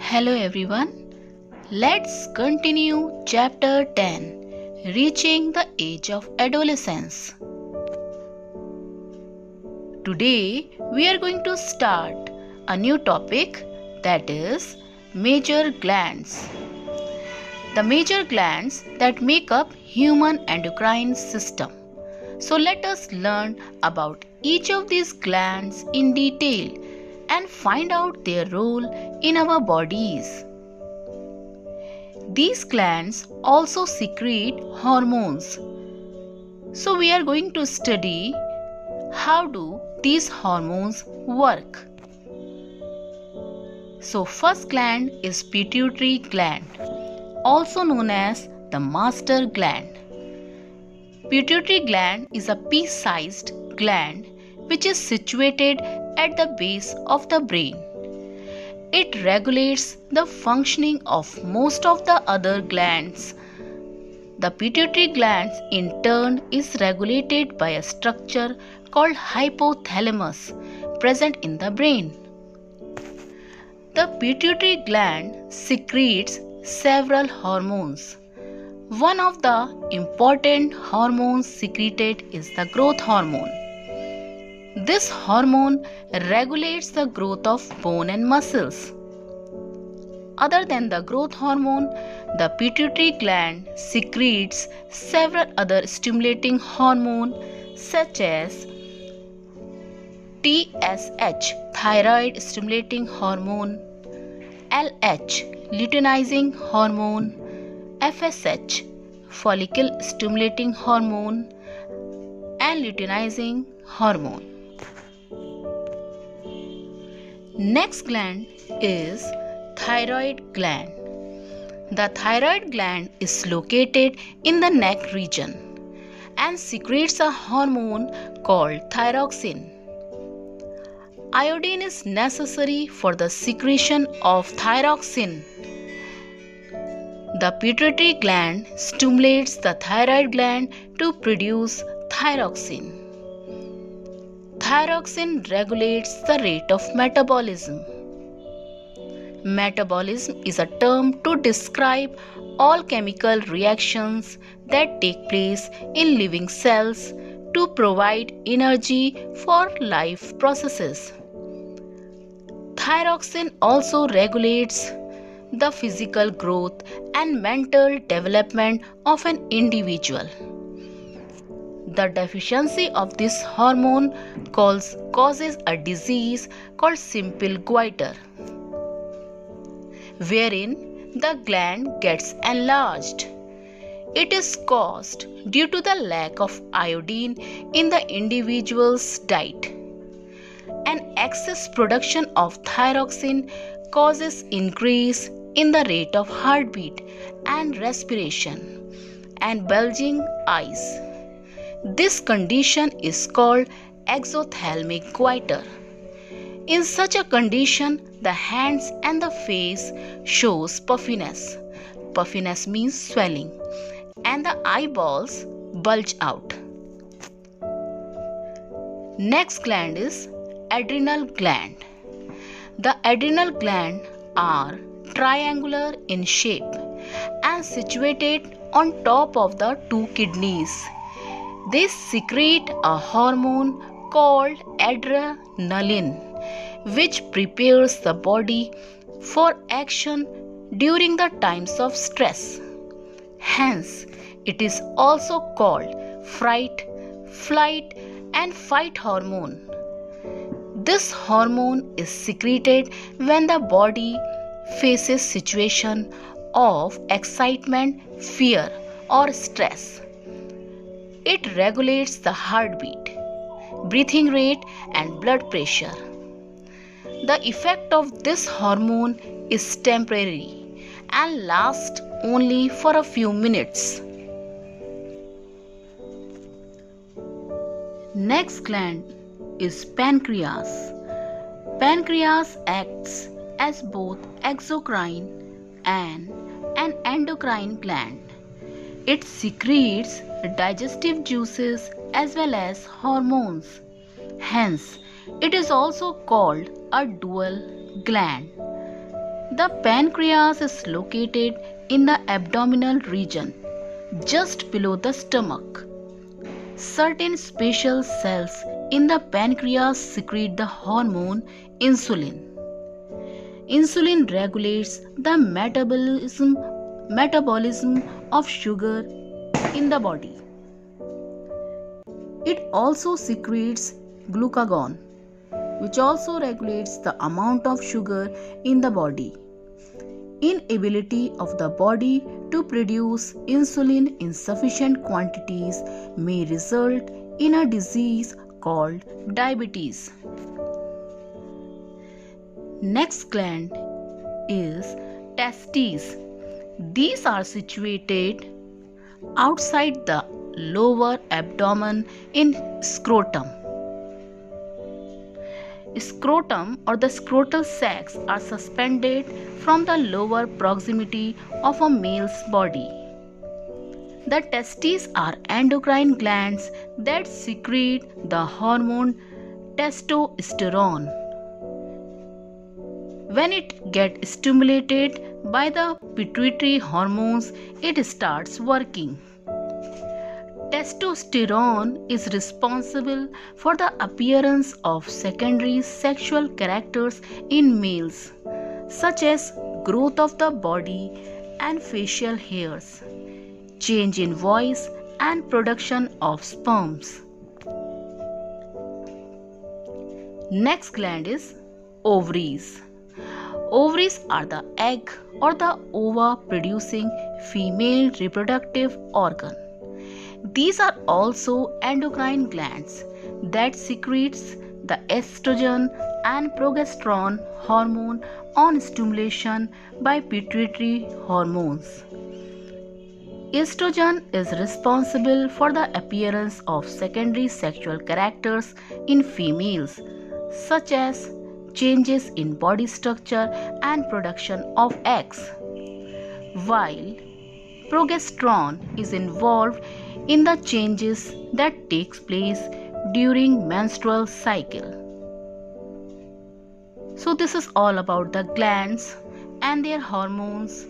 Hello everyone. Let's continue chapter 10, Reaching the Age of Adolescence. Today we are going to start a new topic, that is major glands. The major glands that make up human endocrine system. So let us learn about each of these glands in detail and find out their role in our bodies. These glands also secrete hormones. So we are going to study how do these hormones work. So first gland is pituitary gland, also known as the master gland. Pituitary gland is a pea-sized gland which is situated at the base of the brain. It regulates the functioning of most of the other glands. The pituitary gland in turn is regulated by a structure called hypothalamus present in the brain. The pituitary gland secretes several hormones. One of the important hormones secreted is the growth hormone. This hormone regulates the growth of bone and muscles. Other than the growth hormone, the pituitary gland secretes several other stimulating hormones such as TSH, thyroid stimulating hormone, LH, luteinizing hormone, FSH, follicle stimulating hormone, and luteinizing hormone. Next gland is thyroid gland. The thyroid gland is located in the neck region and secretes a hormone called thyroxine. Iodine is necessary for the secretion of thyroxine. The pituitary gland stimulates the thyroid gland to produce thyroxine. Thyroxine regulates the rate of metabolism. Metabolism is a term to describe all chemical reactions that take place in living cells to provide energy for life processes. Thyroxine also regulates the physical growth and mental development of an individual. The deficiency of this hormone causes a disease called simple goiter, wherein the gland gets enlarged. It is caused due to the lack of iodine in the individual's diet. An excess production of thyroxine causes increase in the rate of heartbeat and respiration and bulging eyes. This condition is called exothalamic goiter. In such a condition, the hands and the face shows puffiness. Puffiness means swelling, and the eyeballs bulge out. Next gland is adrenal gland. The adrenal gland are triangular in shape and situated on top of the two kidneys. They secrete a hormone called adrenaline, which prepares the body for action during the times of stress. Hence, it is also called fright, flight, and fight hormone. This hormone is secreted when the body faces situation of excitement, fear, or stress. It regulates the heartbeat, breathing rate, and blood pressure. The effect of this hormone is temporary and lasts only for a few minutes. Next gland is pancreas. Pancreas acts as both exocrine and an endocrine gland. It secretes digestive juices as well as hormones. Hence, it is also called a dual gland. The pancreas is located in the abdominal region, just below the stomach. Certain special cells in the pancreas secrete the hormone insulin. Insulin regulates the metabolism of sugar in the body. It also secretes glucagon, which also regulates the amount of sugar in the body. Inability of the body to produce insulin in sufficient quantities may result in a disease called diabetes. Next gland is testes. These are situated outside the lower abdomen in scrotum. Scrotum or the scrotal sacs are suspended from the lower proximity of a male's body. The testes are endocrine glands that secrete the hormone testosterone. When it gets stimulated by the pituitary hormones, it starts working. Testosterone is responsible for the appearance of secondary sexual characters in males, such as growth of the body and facial hairs, change in voice, and production of sperms. Next gland is ovaries. Ovaries are the egg or the ova producing female reproductive organ. These are also endocrine glands that secretes the estrogen and progesterone hormone on stimulation by pituitary hormones. Estrogen is responsible for the appearance of secondary sexual characters in females, such as changes in body structure and production of eggs, while progesterone is involved in the changes that takes place during menstrual cycle. So this is all about the glands and their hormones